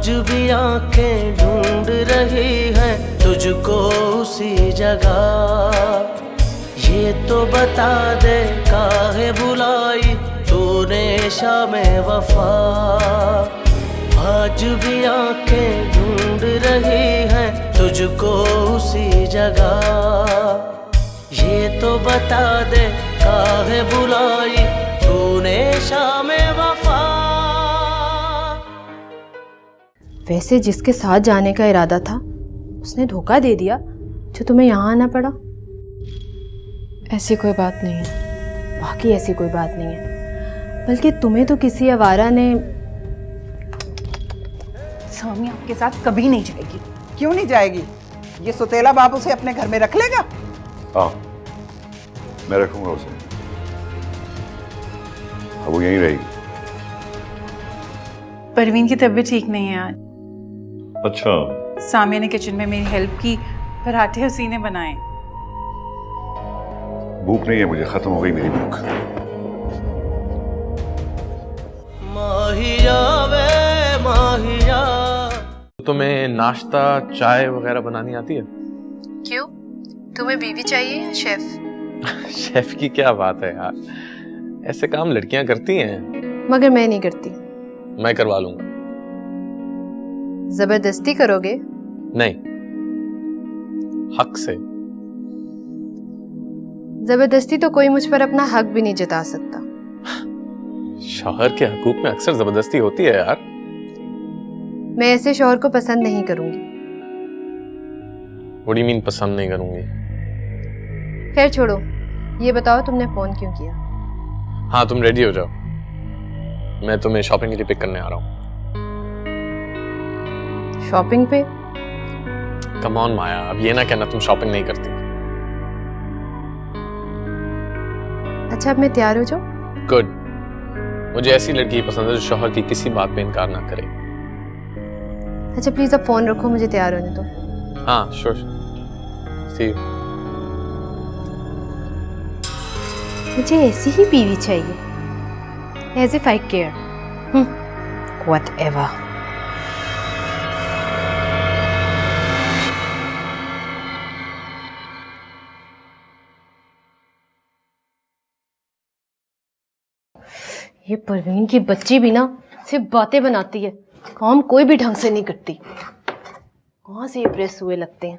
आज भी आंखें ढूंढ रही हैं तुझको उसी जगह। ये तो बता दे काहे बुलाई तूने शामे वफा। आज भी आंखें ढूंढ रही हैं तुझको उसी जगह। ये तो बता दे काहे बुलाई तूने शामे वफा। वैसे जिसके साथ जाने का इरादा था उसने धोखा दे दिया जो तुम्हें यहाँ आना पड़ा। ऐसी कोई बात नहीं है। बाकी ऐसी कोई बात नहीं है, बल्कि तुम्हें तो किसी आवारा ने। सामिया आपके साथ कभी नहीं जाएगी। क्यों नहीं जाएगी? ये सुतेला बाप उसे अपने घर में रख लेगा। हाँ, मैं रखूंगा उसे। अब वो यहीं रहेगी। परवीन की तबीयत ठीक नहीं है आज। अच्छा। सामिया ने किचन में मेरी हेल्प की, पराठे उसी ने बनाए। भूख नहीं है मुझे, खत्म हो गई मेरी भूख। माहिया वे माहिया। तुम्हें नाश्ता चाय वगैरह बनानी आती है? क्यों, तुम्हें बीवी चाहिए या शेफ? शेफ की क्या बात है यार, ऐसे काम लड़कियां करती हैं। मगर मैं नहीं करती। मैं करवा लूंगा। जबरदस्ती करोगे? नहीं, हक से। जबरदस्ती तो कोई मुझ पर अपना हक भी नहीं जता सकता। शौहर के हकूक में अक्सर जबरदस्ती होती है यार। मैं ऐसे शौहर को पसंद नहीं करूंगी। What do you mean पसंद नहीं करूंगी? खैर छोड़ो, ये बताओ तुमने फोन क्यों किया? हाँ, तुम रेडी हो जाओ, मैं तुम्हें शॉपिंग के लिए पिक करने आ रहा हूँ। शॉपिंग पे? कम ऑन माया, अब ये ना कहना तुम शॉपिंग नहीं करती। अच्छा, अब मैं तैयार हो जाऊं? गुड। मुझे ऐसी लड़की पसंद है जो शौहर की किसी बात पे इनकार ना करे। अच्छा प्लीज अब फोन रखो, मुझे तैयार होने दो। हाँ श्योर। C you. मुझे ऐसी ही बीवी चाहिए, as if I care. Whatever. ये परवीन की बच्ची भी ना सिर्फ बातें बनाती है, काम कोई भी ढंग से नहीं करती। कहां से ये प्रेस हुए लगते हैं।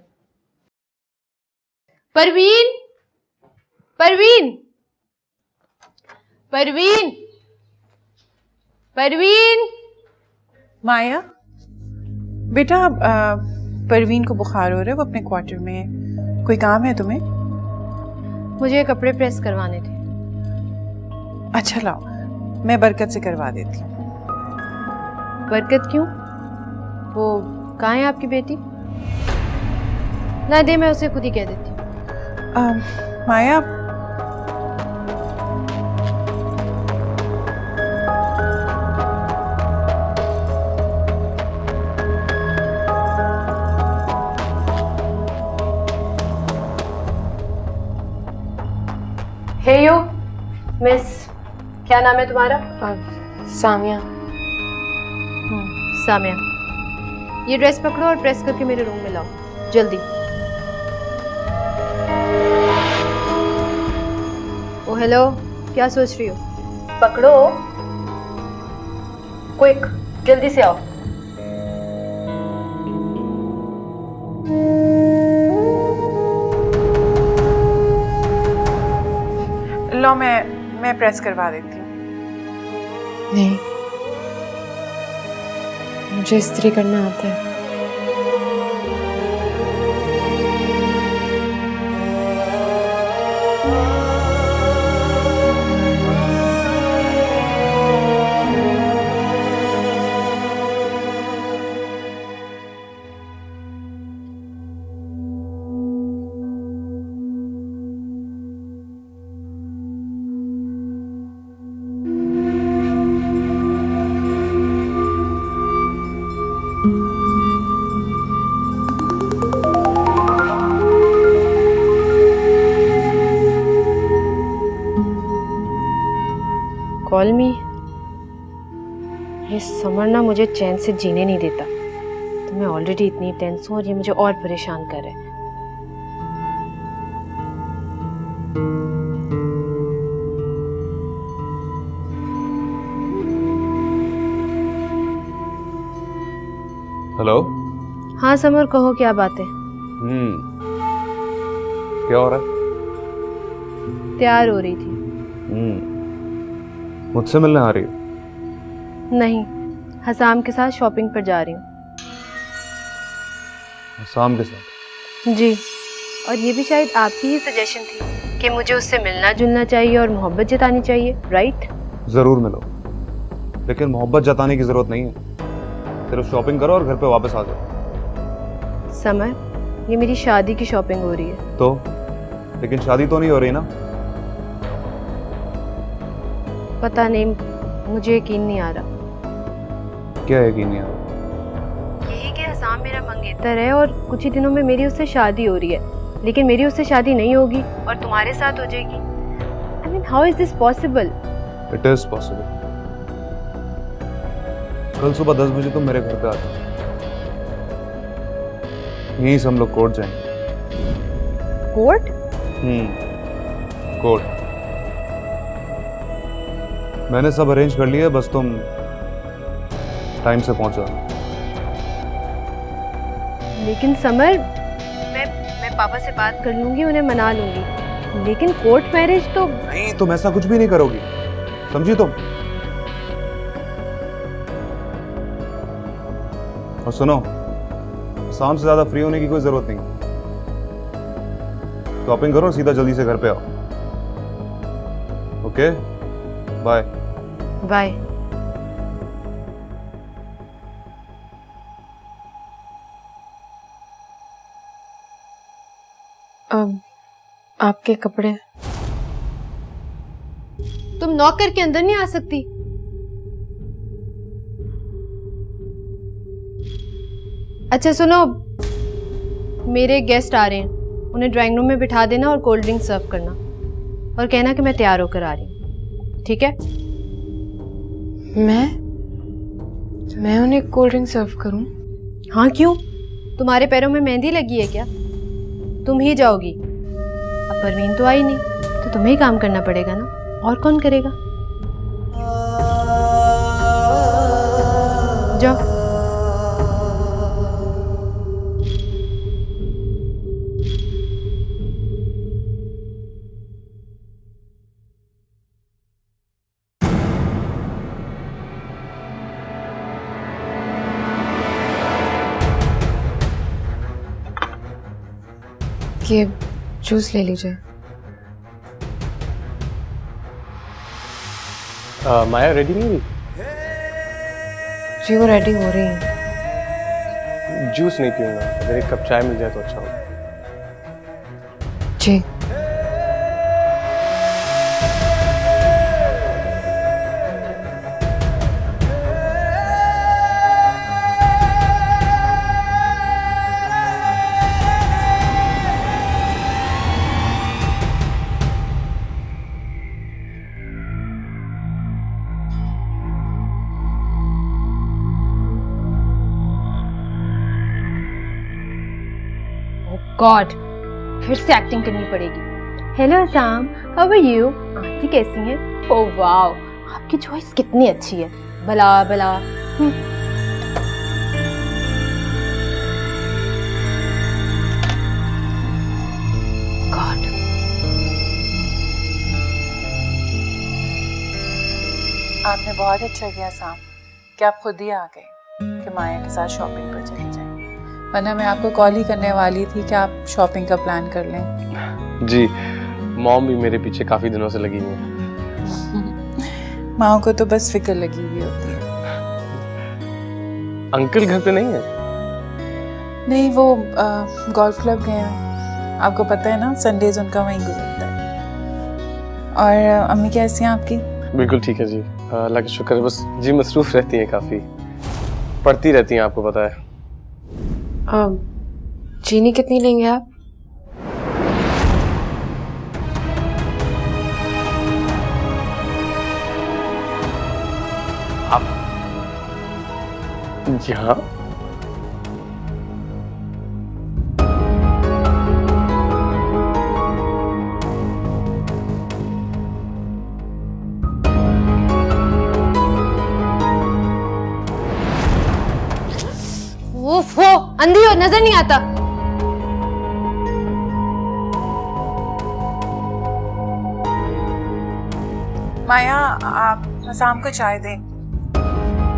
परवीन, परवीन, परवीन, परवीन। माया बेटा, परवीन को बुखार हो रहा है, वो अपने क्वार्टर में है। कोई काम है तुम्हें? मुझे कपड़े प्रेस करवाने थे। अच्छा लाओ, मैं बरकत से करवा देती हूँ। बरकत क्यों? वो कहाँ है आपकी बेटी? ना दे, मैं उसे खुद ही कह देती हूँ। माया, हे यू मिस, क्या नाम है तुम्हारा? सामिया। सामिया, ये ड्रेस पकड़ो और प्रेस करके मेरे रूम में लाओ, जल्दी। ओ हेलो, क्या सोच रही हो? पकड़ो, क्विक, जल्दी से आओ। लो मैं प्रेस करवा देती हूँ। नहीं, मुझे इस्त्री करना आता है। कॉल मी। ये समर ना मुझे चैन से जीने नहीं देता। तो मैं ऑलरेडी इतनी टेंस हूँ और ये मुझे और परेशान कर रहा है। हेलो। हाँ समर, कहो क्या बात है। क्या हो रहा है? तैयार हो रही थी। मुझसे मिलने आ रही हो? नहीं, हसाम के साथ शॉपिंग पर जा रही हूँ। शाम के साथ? जी, और ये भी शायद आपकी ही सजेशन थी कि मुझे उससे मिलना जुलना चाहिए और मोहब्बत जतानी चाहिए, राइट? जरूर मिलो, लेकिन मोहब्बत जताने की जरूरत नहीं है। सिर्फ शॉपिंग करो और घर पे वापस आ जाओ। समर, ये मेरी शादी की शॉपिंग हो रही है। तो लेकिन शादी तो नहीं हो रही ना? पता नहीं, मुझे यकीन नहीं आ रहा। क्या यकीन नहीं आ रहा? यही कि हसाम मेरा मंगेतर है और कुछ ही दिनों में मेरी उससे शादी हो रही है, लेकिन मेरी उससे शादी नहीं होगी और तुम्हारे साथ हो जाएगी। I mean, how is this possible? It is possible. कल सुबह 10 बजे तुम मेरे घर पे आ जाओ। यहीं से हम लोग कोर्ट जाएंगे। कोर्ट? कोर्ट। मैंने सब अरेंज कर लिया है, बस तुम टाइम से पहुंच जाओ। लेकिन समर, मैं पापा से बात कर लूंगी, उन्हें मना लूंगी, लेकिन कोर्ट मैरिज तो नहीं, तुम ऐसा कुछ भी नहीं करोगी, समझी तुम? और सुनो, शाम से ज्यादा फ्री होने की कोई जरूरत नहीं। शॉपिंग करो, सीधा जल्दी से घर पे आओ। Okay, bye. बाय। अब आपके कपड़े। तुम नॉक करके अंदर नहीं आ सकती? अच्छा सुनो, मेरे गेस्ट आ रहे हैं, उन्हें ड्राइंग रूम में बिठा देना और कोल्ड ड्रिंक सर्व करना और कहना कि मैं तैयार होकर आ रही हूँ, ठीक है? मैं उन्हें कोल्ड ड्रिंक सर्व करूं? हाँ, क्यों? तुम्हारे पैरों में मेहंदी लगी है क्या? तुम ही जाओगी। अब परवीन तो आई नहीं, तो तुम्हें ही काम करना पड़ेगा ना, और कौन करेगा? जाओ। ये जूस ले लीजिए। माया रेडी नहीं हुई? जी वो रेडी हो रही है। जूस नहीं पीऊंगा, अगर एक कप चाय मिल जाए तो अच्छा होगा। जी। गॉड, फिर से एक्टिंग करनी पड़ेगी। Hello Assam, how are you? Aunty कैसी हैं? ओह वाओ, आपकी चॉइस कितनी अच्छी है। भला भला। गॉड। आपने बहुत अच्छा किया साम कि आप खुद ही आ गए कि माया के साथ शॉपिंग पर चली जाएं, वरना मैं आपको कॉल ही करने वाली थी कि आप शॉपिंग का प्लान कर लें। जी, मॉम भी मेरे पीछे काफी दिनों से लगी हुई है। माँ को तो बस फिक्र लगी हुई होती है। अंकल घर पे नहीं है? नहीं, वो गोल्फ क्लब गए हैं, आपको पता है ना, संडेज उनका वहीं गुजरता है। और अम्मी कैसी हैं आपकी? बिल्कुल ठीक है जी, अल्लाह का शुक्र है। बस जी मसरूफ रहती हैं, काफी पढ़ती रहती हैं, आपको पता है। चीनी कितनी लेंगे आप? जी हाँ। उफ हो, अंधी हो, नजर नहीं आता। माया, आप शाम को चाय दें।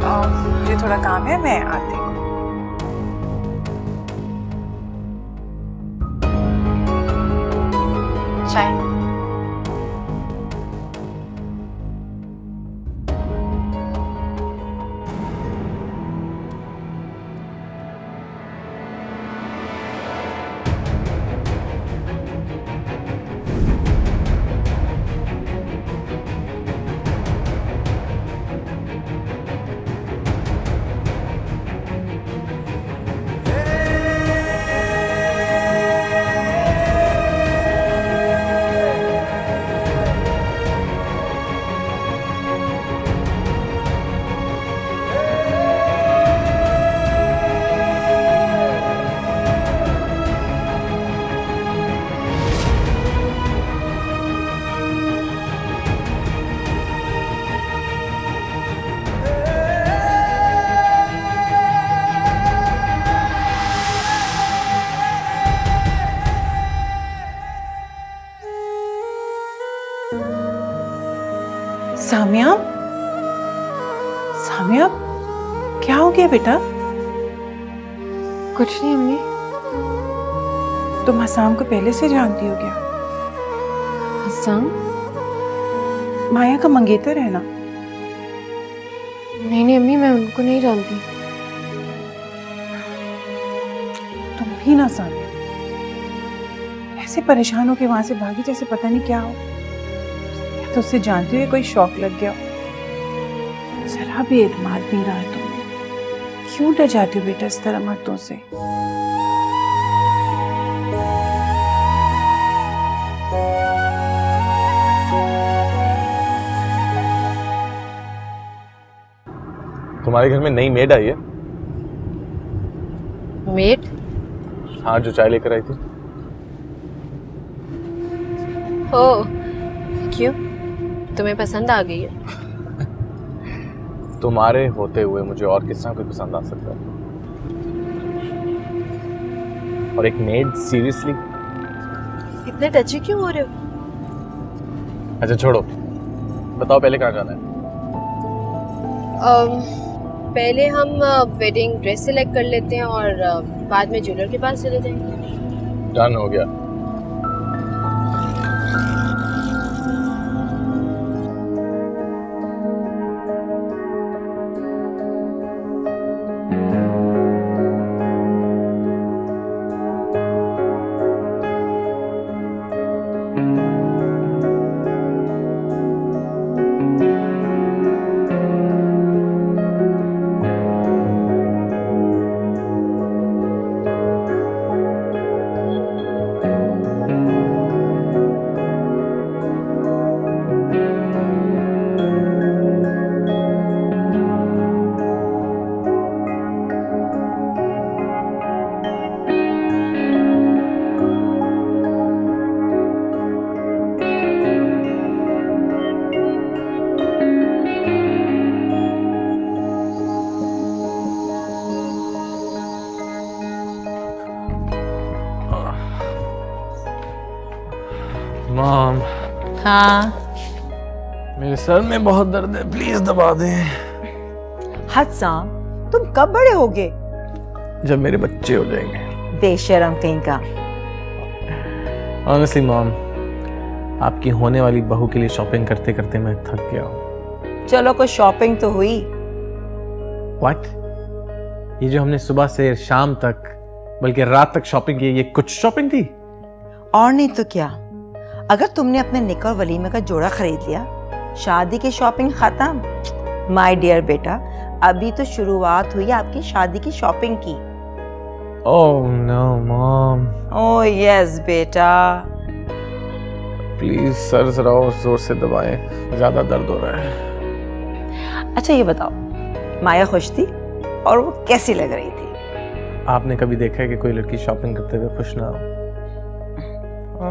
मुझे थोड़ा काम है, मैं आती हूँ। चाय। सामिया, सामिया, क्या हो गया बेटा? कुछ नहीं अम्मी। तुम हसाम को पहले से जानती हो क्या? हसाम? माया का मंगेतर है ना? नहीं अम्मी, मैं उनको नहीं जानती। तुम भी ना सामिया, ऐसे परेशान हो के वहां से भागी जैसे पता नहीं क्या हो। तो उससे जानते हुए कोई शौक लग गया। जरा भी एतमाद नहीं रहा है तुम्हें। क्यों डर जाती हो बेटा इस तरह मर्दों से? तुम्हारे घर में नई मेड आई है? मेड? हाँ, जो चाय लेकर आई थी। ओ, क्यों? तुम्हें पसंद आ गई है? तुम्हारे होते हुए मुझे और किस तरह कोई पसंद आ सकता है? और एक मेड, सीरियसली? इतने टची क्यों हो रहे हो? अच्छा छोड़ो, बताओ पहले कहाँ जाना है? पहले हम वेडिंग ड्रेस सिलेक्ट कर लेते हैं और बाद में ज्वेलर के पास चले जाएंगे। डन हो गया। मॉम। हाँ मेरे सर में बहुत दर्द है, प्लीज दबा दें। हसाम, तुम कब बड़े होगे? जब मेरे बच्चे हो जाएंगे। बेशरम कहीं का। ऑनेस्टली मॉम, आपकी होने वाली बहू के लिए शॉपिंग करते करते मैं थक गया हूँ। चलो कोई शॉपिंग तो हुई। व्हाट? ये जो हमने सुबह से शाम तक बल्कि रात तक शॉपिंग की, ये कुछ शॉपिंग थी? और नहीं तो क्या। अगर तुमने अपने निकाह और वलीमे का जोड़ा खरीद लिया, शादी की शॉपिंग खत्म। माय डियर बेटा, अभी तो शुरुआत हुई आपकी शादी की शॉपिंग की। Oh no mom. Oh yes बेटा। प्लीज सर जरा और जोर से दबाएं, ज्यादा दर्द हो रहा है। अच्छा ये बताओ, माया खुश थी? और वो कैसी लग रही थी? आपने कभी देखा है कि कोई लड़की शॉपिंग करते हुए खुश ना हो?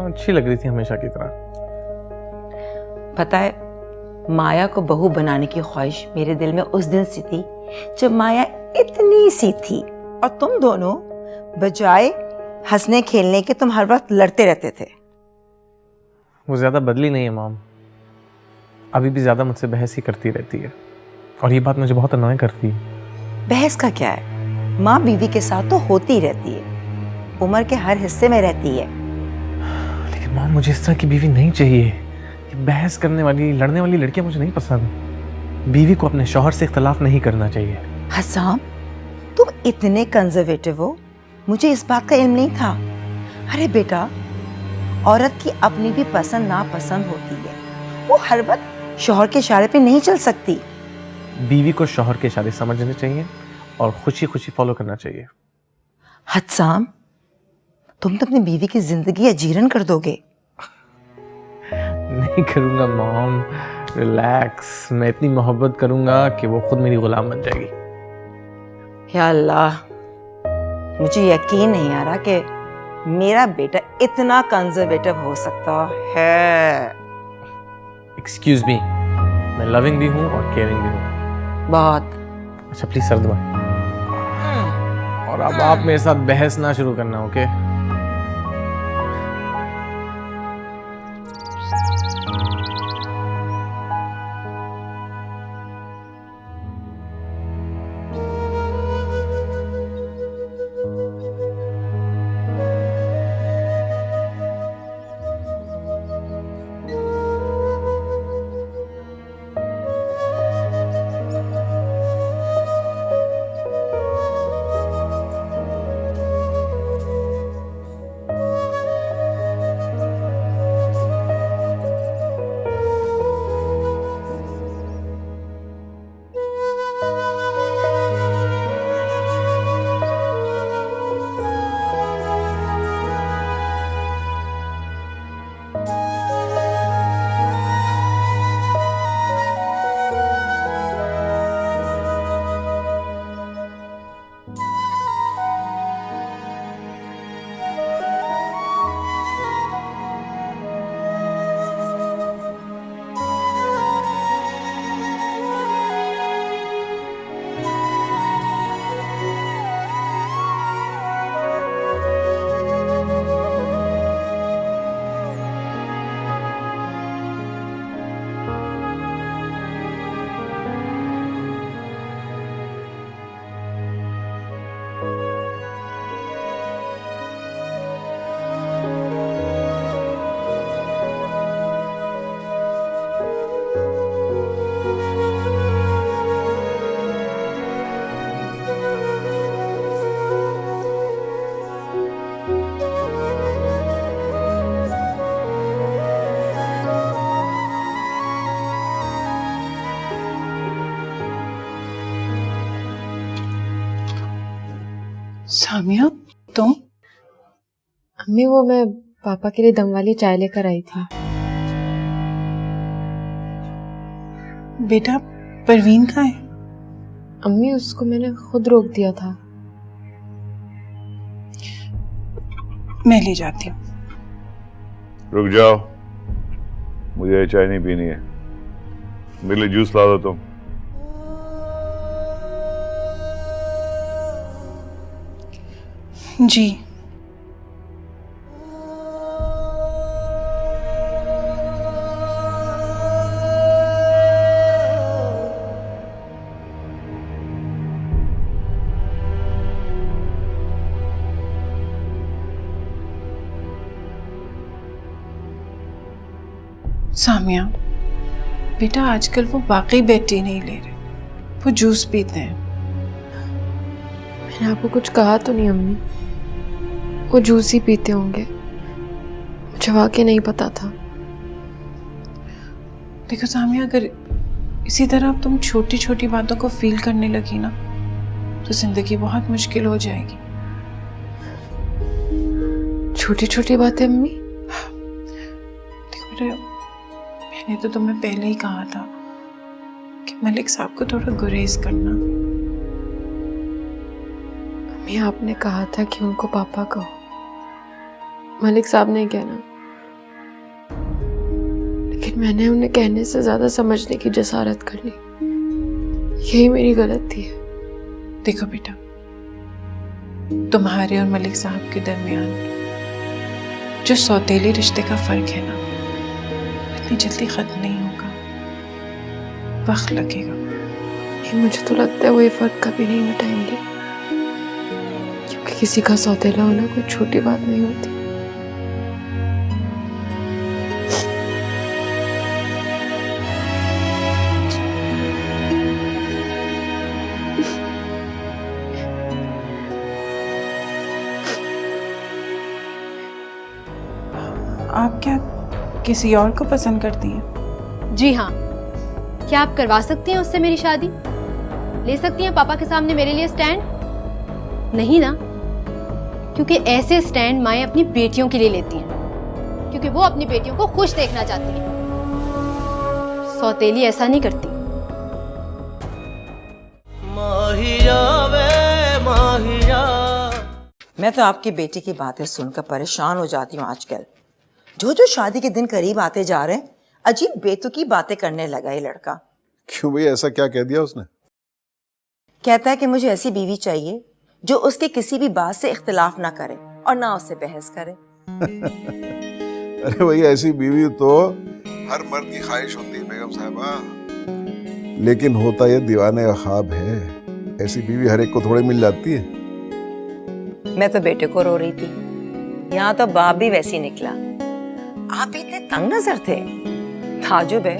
अच्छी लग रही थी हमेशा की तरह। पता है, माया को बहू बनाने की ख्वाहिश मेरे दिल में उस दिन से थी जब माया इतनी सी थी और तुम दोनों बजाय हंसने खेलने के तुम हर वक्त लड़ते रहते थे। वो ज्यादा बदली नहीं है मॉम, अभी भी ज्यादा मुझसे बहस ही करती रहती है और ये बात मुझे बहुत अनॉय करती है। बहस का क्या है, माँ बीवी के साथ तो होती रहती है, उम्र के हर हिस्से में रहती है। लेकिन मॉम मुझे इस तरह की बीवी नहीं चाहिए। ये बहस करने वाली लड़ने वाली लड़कियां मुझे नहीं पसंद। बीवी को अपने शौहर से इख्तलाफ नहीं करना चाहिए। हसाम, तुम इतने कंजर्वेटिव हो, मुझे इस बात का इल्म नहीं था। अरे बेटा, औरत की अपनी भी पसंद नापसंद होती है, वो हर वक्त शौहर के इशारे पे नहीं चल सकती। बीवी को शौहर के इशारे समझने चाहिए और खुशी खुशी फॉलो करना चाहिए। हसाम, तुम तो अपनी बीवी की जिंदगी अजीरन कर दोगे। नहीं करूंगा मॉम, रिलैक्स। मैं इतनी मोहब्बत करूंगा कि वो खुद मेरी गुलाम बन जाएगी। या अल्लाह, मुझे यकीन नहीं आ रहा कि मेरा बेटा इतना कंजर्वेटिव हो सकता है। एक्सक्यूज मी, मैं लविंग भी हूँ और केयरिंग भी हूँ। बहुत। अच्छा प्लीज सर दबाएं। और अब आप मेरे साथ बहस ना शुरू करना, ओके? सामिया, तुम? अम्मी, वो मैं पापा के लिए दम वाली चाय लेकर आई थी। बेटा, परवीन कहाँ है? अम्मी, उसको मैंने खुद रोक दिया था। मैं ले जाती हूँ। रुक जाओ, मुझे ये चाय नहीं पीनी है। मेरे लिए जूस ला दो तुम। जी। सामिया, बेटा आजकल वो वाकई बेड टी नहीं ले रहे, वो जूस पीते हैं। मैंने आपको कुछ कहा तो नहीं अम्मी? वो जूस ही पीते होंगे, मुझे वाकई नहीं पता था। देखो सामिया, अगर इसी तरह अब तुम छोटी छोटी बातों को फील करने लगी ना, तो जिंदगी बहुत मुश्किल हो जाएगी। छोटी छोटी बातें अम्मी? देखो बेटा, मैंने तो तुम्हें पहले ही कहा था कि मलिक साहब को थोड़ा गुरेज करना। अम्मी आपने कहा था कि उनको पापा कहो, मलिक साहब ने कहना, लेकिन मैंने उन्हें कहने से ज्यादा समझने की जसारत कर ली। यही मेरी गलती है। देखो बेटा, तुम्हारे और मलिक साहब के दरमियान जो सौतेले रिश्ते का फर्क है ना, इतनी जल्दी खत्म नहीं होगा, वक्त लगेगा। मुझे तो लगता है वो ये फर्क कभी नहीं मिटाएंगे, क्योंकि किसी का सौतेला होना कोई छोटी बात नहीं होती। आप क्या किसी और को पसंद करती हैं? जी हाँ। क्या आप करवा सकती हैं उससे मेरी शादी? ले सकती हैं पापा के सामने मेरे लिए स्टैंड? नहीं ना, क्योंकि ऐसे स्टैंड माएँ अपनी बेटियों के लिए लेती हैं, क्योंकि वो अपनी बेटियों को खुश देखना चाहती हैं। सौतेली ऐसा नहीं करती। माहिया वे माहिया। मैं तो आपकी बेटी की बातें सुनकर परेशान हो जाती हूँ आजकल। जो जो शादी के दिन करीब आते जा रहे हैं, अजीब बेतुकी बातें करने लगा ये लड़का। क्यों भाई, ऐसा क्या कह दिया उसने? कहता है कि मुझे ऐसी बीवी चाहिए जो उसके किसी भी बात से इख्तिलाफ ना करे और ना उससे बहस करे। अरे भाई, ऐसी बीवी तो हर मर्द की ख्वाहिश होती है बेगम साहबा, लेकिन होता ये दीवाने का ख्वाब है। ऐसी बीवी हर एक को थोड़ी मिल जाती है। मैं तो बेटे को रो रही थी, यहाँ तो बाप भी वैसी निकला। आप भी इतने तंग नजर थे, ताजुब है,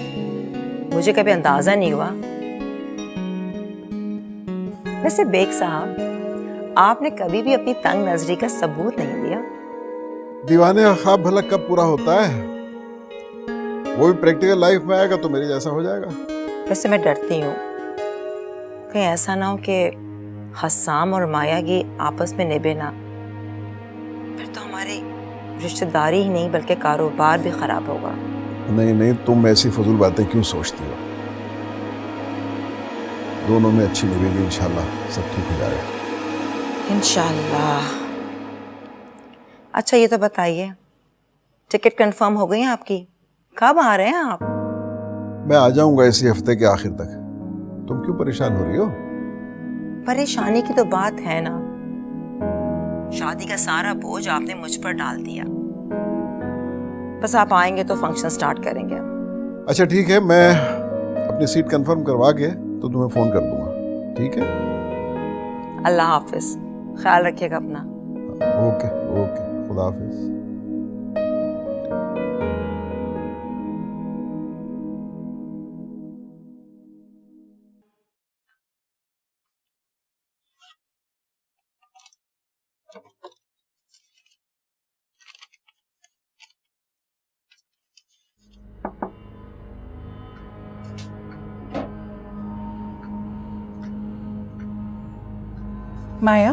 मुझे कभी अंदाजा नहीं हुआ। वैसे बेग साहब, आपने कभी भी अपनी तंग नजरी का सबूत नहीं दिया। दीवाने का ख्वाब भला कब पूरा होता है? वो भी प्रैक्टिकल लाइफ में आएगा तो मेरे जैसा हो जाएगा। वैसे मैं डरती हूँ कहीं ऐसा ना हो कि हस्साम और माया की आपस में निभे ना, फिर तो हमारी रिश्तेदारी ही नहीं बल्कि कारोबार भी खराब होगा। नहीं नहीं, तुम ऐसी फजूल बातें क्यों सोचती हो? दोनों में अच्छी निभेगी, इंशाल्लाह सब ठीक हो जाएगा। इंशाल्लाह। अच्छा ये तो बताइए, टिकट कंफर्म हो गई है आपकी? कब आ रहे हैं आप? मैं आ जाऊंगा इसी हफ्ते के आखिर तक। तुम क्यों परेशान हो रही हो? परेशानी की तो बात है ना, शादी का सारा बोझ आपने मुझ पर डाल दिया। बस आप आएंगे तो फंक्शन स्टार्ट करेंगे। अच्छा ठीक है, मैं अपनी सीट कंफर्म करवा के तो तुम्हें फोन कर दूंगा, ठीक है? अल्लाह हाफिज, ख्याल रखिएगा अपना। ओके ओके, खुदा हाफिज। माया,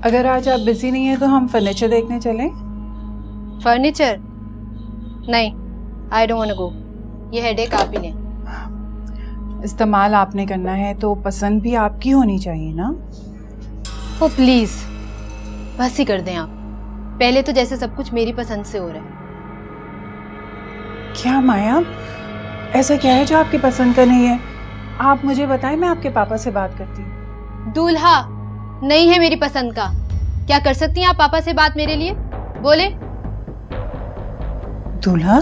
अगर आज आप बिजी नहीं है तो हम फर्नीचर देखने चलें? फर्नीचर? नहीं, I don't want to go. ये हेडेक आप ही लें। इस्तेमाल आपने करना है तो पसंद भी आपकी होनी चाहिए ना। ओ प्लीज, बस ही कर दें आप। पहले तो जैसे सब कुछ मेरी पसंद से हो रहा है। क्या माया, ऐसा क्या है जो आपकी पसंद का नहीं है? आप मुझे बताएं, मैं आपके पापा से बात करती हूँ। दूल्हा नहीं है मेरी पसंद का। क्या कर सकती हैं आप पापा से बात मेरे लिए? बोले। दूल्हा?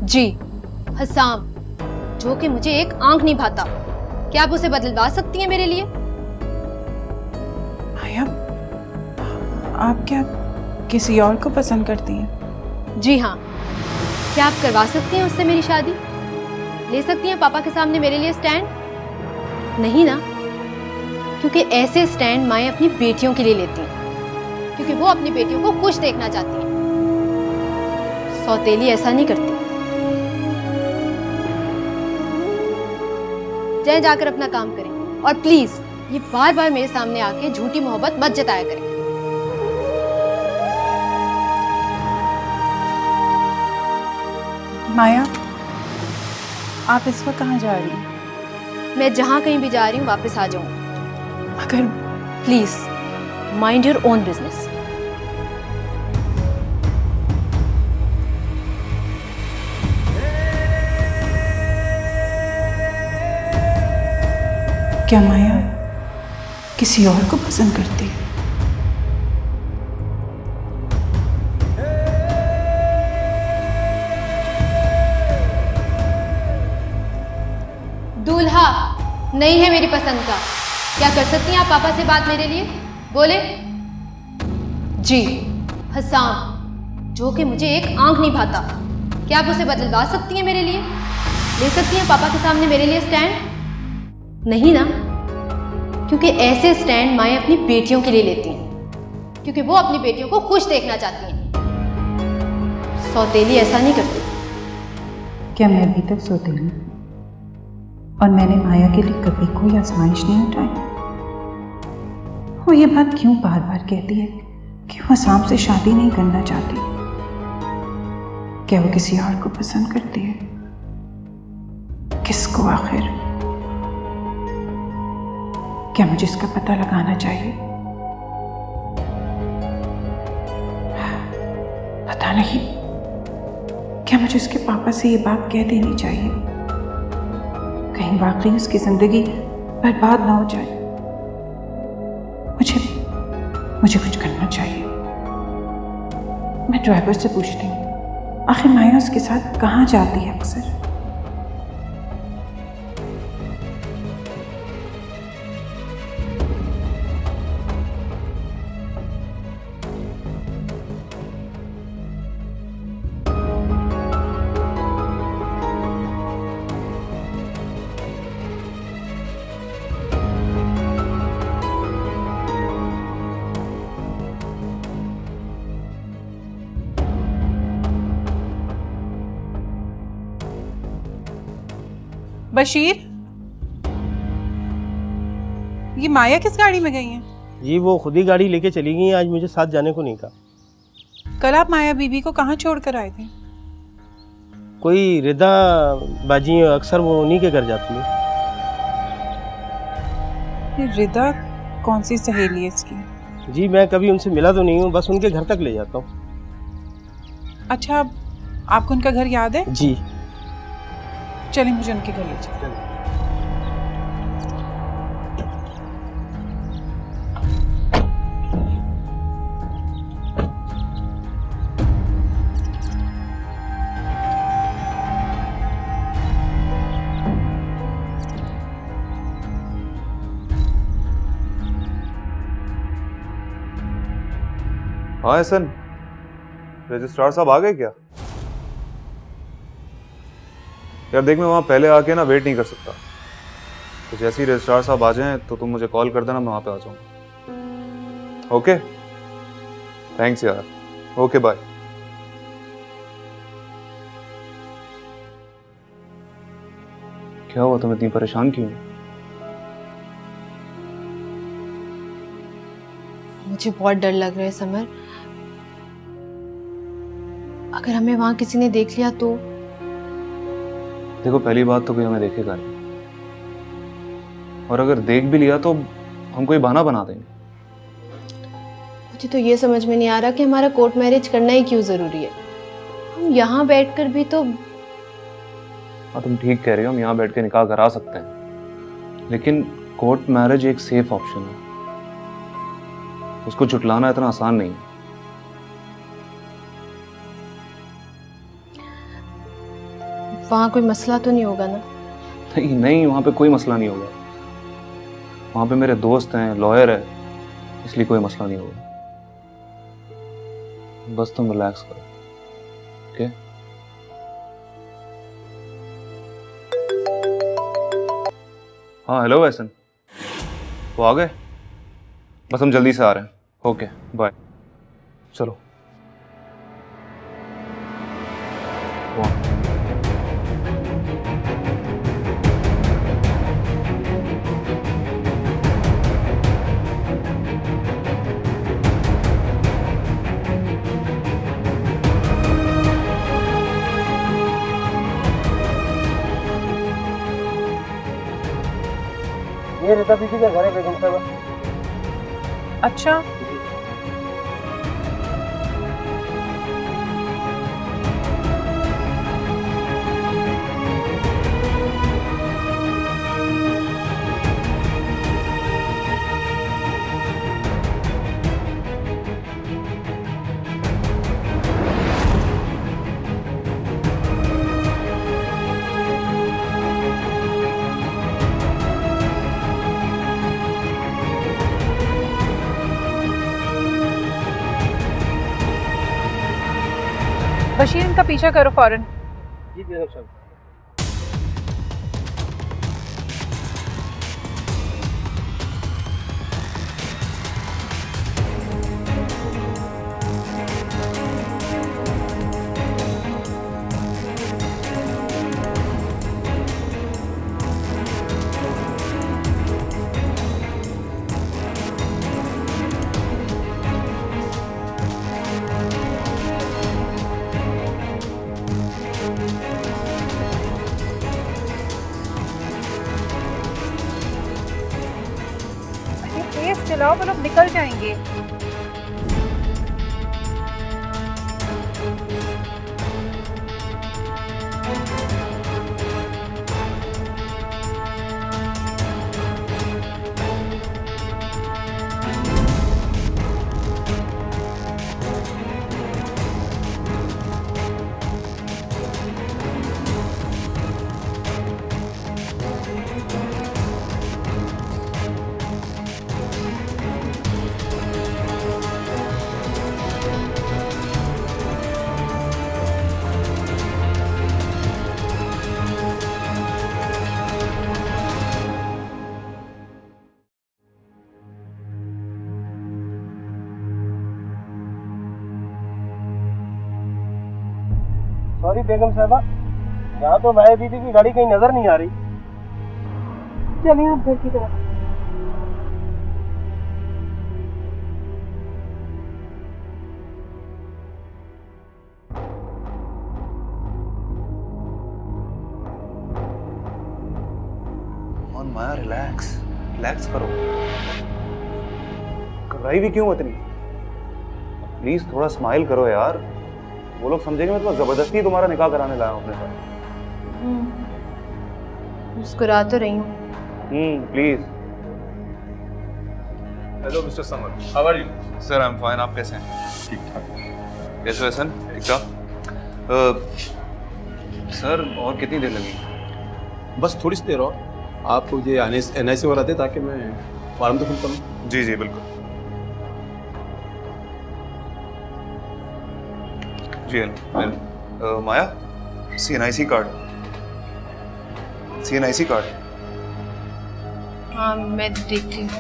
जी, हसाम, जो कि मुझे एक आंख नहीं भाता। क्या आप उसे बदलवा सकती हैं मेरे लिए? माया, आप क्या किसी और को पसंद करती हैं? जी हाँ। क्या आप करवा सकती हैं उससे मेरी शादी? ले सकती हैं पापा के सामने मेरे लिए स्टैंड? नहीं ना, क्योंकि ऐसे स्टैंड माएँ अपनी बेटियों के लिए लेती हैं, क्योंकि वो अपनी बेटियों को खुश देखना चाहती हैं। सौतेली ऐसा नहीं करती। जाए जाकर अपना काम करें, और प्लीज ये बार बार मेरे सामने आके झूठी मोहब्बत मत जताया करें। माया, आप इस वक्त कहाँ जा रही हैं? मैं जहां कहीं भी जा रही हूँ वापस आ जाऊंगी। अगर please mind your own business. क्या माया किसी और को पसंद करती है? दूल्हा नहीं है मेरी पसंद का। क्या कर सकती हैं आप पापा से बात मेरे लिए? बोले जी। हसाम जो कि मुझे एक आंख नहीं भाता, क्या आप उसे बदलवा सकती हैं मेरे लिए? ले सकती हैं पापा के सामने मेरे लिए स्टैंड? नहीं ना, क्योंकि ऐसे स्टैंड माएँ अपनी बेटियों के लिए लेती हैं, क्योंकि वो अपनी बेटियों को खुश देखना चाहती हैं। सौतेली ऐसा नहीं करती। क्या मैं अभी तक सोती हूँ और मैंने माया के लिए कभी कोई आजमाइश नहीं उठाई? वो ये बात क्यों बार बार कहती है कि वो हसाम से शादी नहीं करना चाहती? क्या वो किसी और को पसंद करती है? किसको आखिर? क्या मुझे इसका पता लगाना चाहिए? पता नहीं, क्या मुझे उसके पापा से ये बात कह देनी चाहिए? कहीं वाकई उसकी जिंदगी बर्बाद ना हो जाए। मुझे कुछ करना चाहिए। मैं ड्राइवर से पूछती हूँ आखिर माया उसके साथ कहाँ जाती है अक्सर। बशीर, ये माया किस गाड़ी में गई हैं? जी वो खुद ही गाड़ी लेके चली गई, आज मुझे साथ जाने को नहीं कहा। कल आप माया बीबी को कहाँ छोड़ कर आए थे? कोई रिदा बाजी अक्सर वो उन्हीं के घर जाती है। ये रिदा कौन सी सहेली है इसकी? जी मैं कभी उनसे मिला तो नहीं हूँ, बस उनके घर तक ले जाता हूँ। अच्छा, आपको उनका घर याद है? जी चलिए मुझे उनके घर ले चलिए। हाँ एहसन, रजिस्ट्रार साहब आ गए क्या? यार देख, मैं वहाँ पहले आके ना वेट नहीं कर सकता, तो जैसे ही रजिस्ट्रार साहब आ जाएं तो तुम मुझे कॉल कर देना, मैं वहाँ पे आ जाऊँगा। ओके, थैंक्स यार। Okay bye. क्या हुआ, तुम इतनी परेशान क्यों? मुझे बहुत डर लग रहा है समर। अगर हमें वहां किसी ने देख लिया तो? देखो, पहली बात तो कोई हमें देखेगा नहीं, और अगर देख भी लिया तो हम कोई बहाना बना देंगे। मुझे तो ये समझ में नहीं आ रहा कि हमारा कोर्ट मैरिज करना ही क्यों जरूरी है। हम यहाँ बैठकर भी तो। हाँ तुम ठीक कह रही हो, हम यहाँ बैठ के निकाह करा सकते हैं, लेकिन कोर्ट मैरिज एक सेफ ऑप्शन है, उसको जुटलाना इतना आसान नहीं है। वहां कोई मसला तो नहीं होगा ना? नहीं नहीं, वहां पे कोई मसला नहीं होगा। वहां पे मेरे दोस्त हैं, लॉयर है, इसलिए कोई मसला नहीं होगा। बस तुम रिलैक्स करो, ओके? हाँ हेलो एहसन, वो आ गए? बस हम जल्दी से आ रहे हैं। Okay bye. चलो ये रिता बीबी का घर है बेगम साहब। अच्छा, बशीर इनका पीछा करो फौरन। जी बेगम साहब। तेज चलाओ, वो लोग निकल जाएंगे। सॉरी बेगम साहबा, यहाँ तो माया बीबी की गाड़ी कहीं नजर नहीं आ रही। चलिए आप घर की तरफ। और माया रिलैक्स रिलैक्स करो, घबराई भी क्यों इतनी? प्लीज थोड़ा स्माइल करो यार, वो लोग समझेंगे मैं तुम्हें जबरदस्ती तुम्हारा निकाह कराने लाया हूं अपने साथ। मुस्कुरा तो रही हूँ। Please. Hello mister Samar, how are you? Sir I am fine, आप कैसे हैं? ठीक ठाक। कैसे हो एहसन? ठीक ठाक। सर और कितनी देर लगी? बस थोड़ी सी देर और, आपको ये NIC वाला दे ताकि मैं फॉर्म तो फिल करूँ। जी जी बिल्कुल। जी माया, CNIC कार्ड। CNIC card. हाँ मैं देखती हूँ।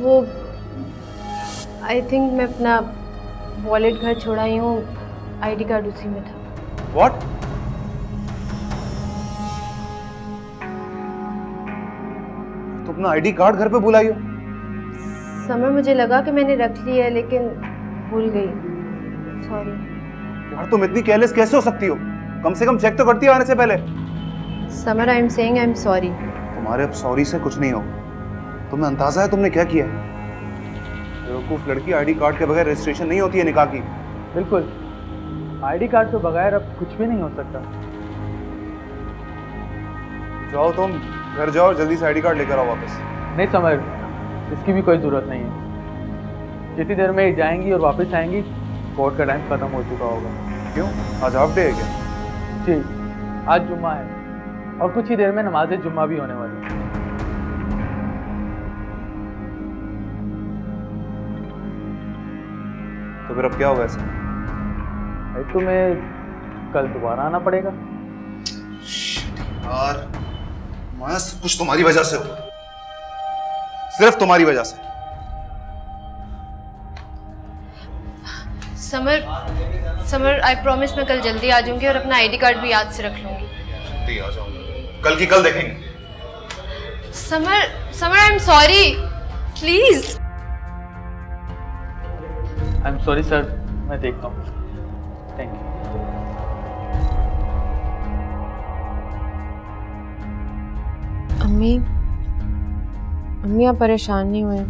वो आई थिंक मैं अपना वॉलेट घर छोड़ा ही हूँ, ID कार्ड उसी में था। What? तो अपना ID कार्ड घर पे भुलाई हो? समय मुझे लगा कि मैंने रख लिया है लेकिन भूल गई, सॉरी। यार तुम इतनी केयरलेस कैसे हो सकती हो? कम से कम चेक तो करती हो आने से पहले। Summer I am saying I am sorry. तुम्हारे अब सॉरी से कुछ नहीं हो। तुम्हें अंदाजा है तुमने क्या किया है? बेवकूफ लड़की, ID कार्ड के बगैर रजिस्ट्रेशन नहीं होती है निकाह की। बिल्कुल, ID कार्ड के बगैर अब कुछ भी नहीं हो सकता। जाओ तुम घर जाओ, जल्दी से ID कार्ड लेकर आओ वापस। नहीं समर, इसकी भी कोई ज़रूरत नहीं है। जितनी देर में जाएंगी और वापस आएंगी, कोर्ट का टाइम खत्म हो चुका होगा। क्यों, आज हाफ डे है क्या? जी, आज जुम्मा है और कुछ ही देर में नमाज जुम्मा भी होने वाली है। तो फिर अब क्या होगा ऐसे? तुम्हें कल दोबारा आना पड़ेगा। यार माया, सब कुछ तुम्हारी वजह से हुआ, सिर्फ तुम्हारी वजह से। समर आई प्रॉमिस मैं कल जल्दी आ जाऊंगी और अपना ID कार्ड भी याद से रख लूंगी। जल्दी आ जाऊंगी, कल की कल देखेंगे। Summer I am sorry, please. I am sorry sir, मैं देखता हूँ। Thank you. अम्मी, अम्मी आप परेशान नहीं हुए,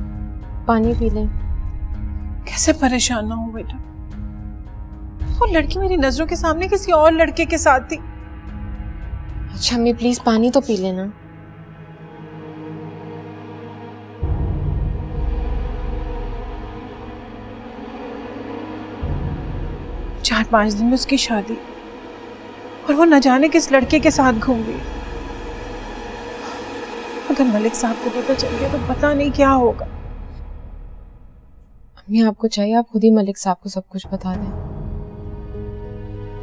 पानी पी लें। कैसे परेशान ना हूँ बेटा, वो लड़की मेरी नजरों के सामने किसी और लड़के के साथ थी। अच्छा अम्मी प्लीज पानी तो पी लेना। चार 5 दिन में उसकी शादी और वो न जाने किस लड़के के साथ घूम रही। अगर मलिक साहब को पता चल गया तो पता नहीं क्या होगा। अम्मी आपको चाहिए आप खुद ही मलिक साहब को सब कुछ बता दें।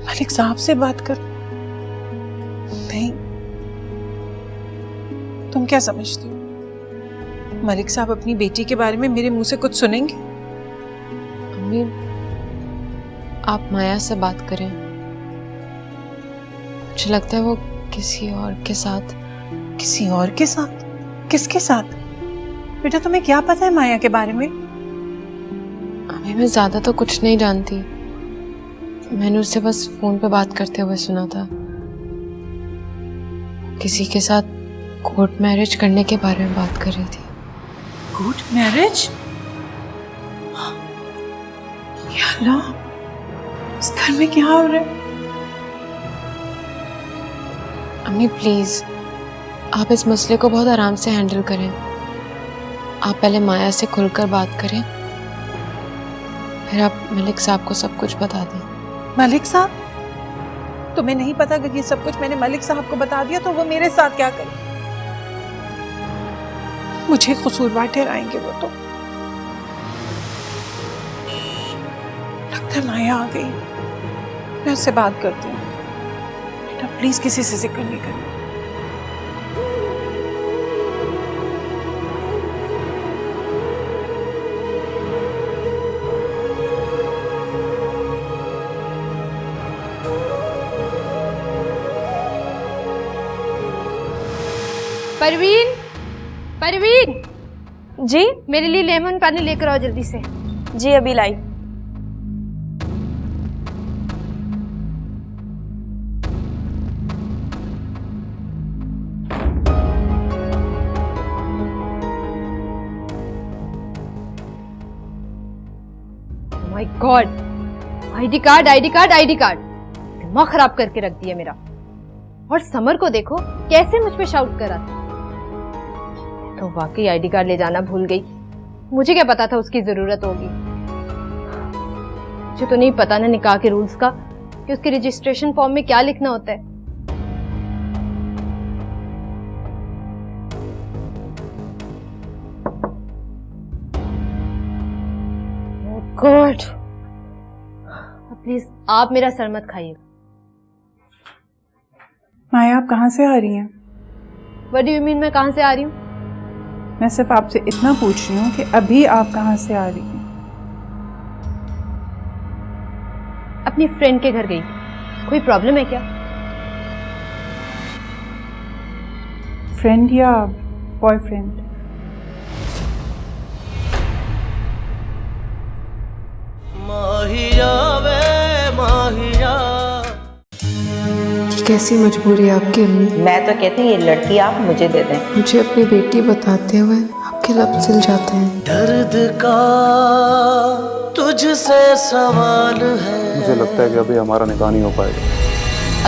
मलिक साहब से बात कर? नहीं, तुम क्या समझती हो मलिक साहब अपनी बेटी के बारे में मेरे मुंह से कुछ सुनेंगे? अम्मी आप माया से बात करें, मुझे लगता है वो किसी और के साथ। किसी और के साथ? किसके साथ? बेटा तुम्हें क्या पता है माया के बारे में? अम्मी मैं ज्यादा तो कुछ नहीं जानती, मैंने उससे बस फोन पे बात करते हुए सुना था किसी के साथ कोर्ट मैरिज करने के बारे में बात कर रही थी। Court marriage? या अल्लाह, इस घर में क्या हो रहा है? अम्मी प्लीज आप इस मसले को बहुत आराम से हैंडल करें। आप पहले माया से खुलकर बात करें, फिर आप मलिक साहब को सब कुछ बता दें। मलिक साहब? तुम्हें नहीं पता कि ये सब कुछ मैंने मलिक साहब को बता दिया तो वो मेरे साथ क्या करे? मुझे कसूरवार ठहराएंगे वो तो। लगता है माया आ गई, मैं उससे बात करती हूँ। बेटा प्लीज किसी से जिक्र नहीं करना। परवीन, परवीन जी मेरे लिए लेमन पानी लेकर आओ जल्दी से। जी अभी लाई। My god, ID card ID card ID card, दिमाग खराब करके रख दिया मेरा। और समर को देखो कैसे मुझ पे शाउट करा था। तो वाकई आईडी कार्ड ले जाना भूल गई। मुझे क्या पता था उसकी जरूरत होगी। मुझे तो नहीं पता ना निकाह के रूल्स का कि उसके रजिस्ट्रेशन फॉर्म में क्या लिखना होता है। गॉड, प्लीज आप मेरा सर मत खाइए। माया आप कहाँ से आ रही हैं? व्हाट डू यू मीन मैं कहाँ से आ रही हूँ? मैं सिर्फ आपसे इतना पूछ रही हूँ कि अभी आप कहाँ से आ रही हैं? अपनी फ्रेंड के घर गई। कोई प्रॉब्लम है क्या? फ्रेंड या बॉयफ्रेंड? माहिया वे माहिया। कैसी मजबूरी है आपकी अम्मी। मैं तो कहती हूँ ये लड़की आप मुझे दे दें। मुझे अपनी बेटी बताते हुए आपके लब सिल जाते हैं। दर्द का तुझसे सवाल है। मुझे लगता है कि अभी हमारा निकाह नहीं हो पाएगा।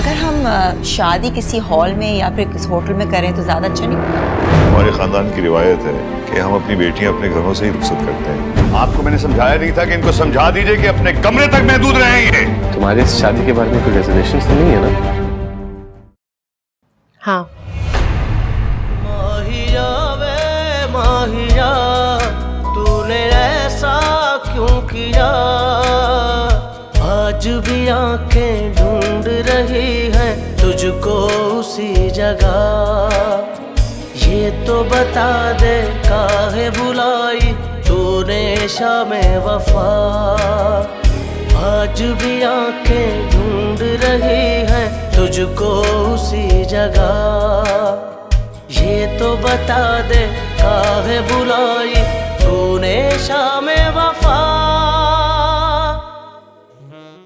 अगर हम शादी किसी हॉल में या फिर किसी होटल में करें तो ज्यादा अच्छा नहीं होगा? हमारे खानदान की रिवायत है कि हम अपनी बेटियां अपने घरों से ही रुखसत करते हैं। आपको मैंने समझाया नहीं था कि इनको समझा दीजिए कि अपने कमरे तक महदूद रहेंगे। तुम्हारे इस शादी के बारे में कोई रेजर्वेशन तो नहीं है ना? हाँ। माहिया वे माहिया, तूने ऐसा क्यों किया? आज भी आंखें ढूंढ रही हैं तुझको उसी जगह। ये तो बता दे काहे बुलाई तूने शामे वफा। आज भी आंखें ढूंढ रही हैं तुझको उसी जगह। ये तो बता दे काहे बुलाई तूने शाम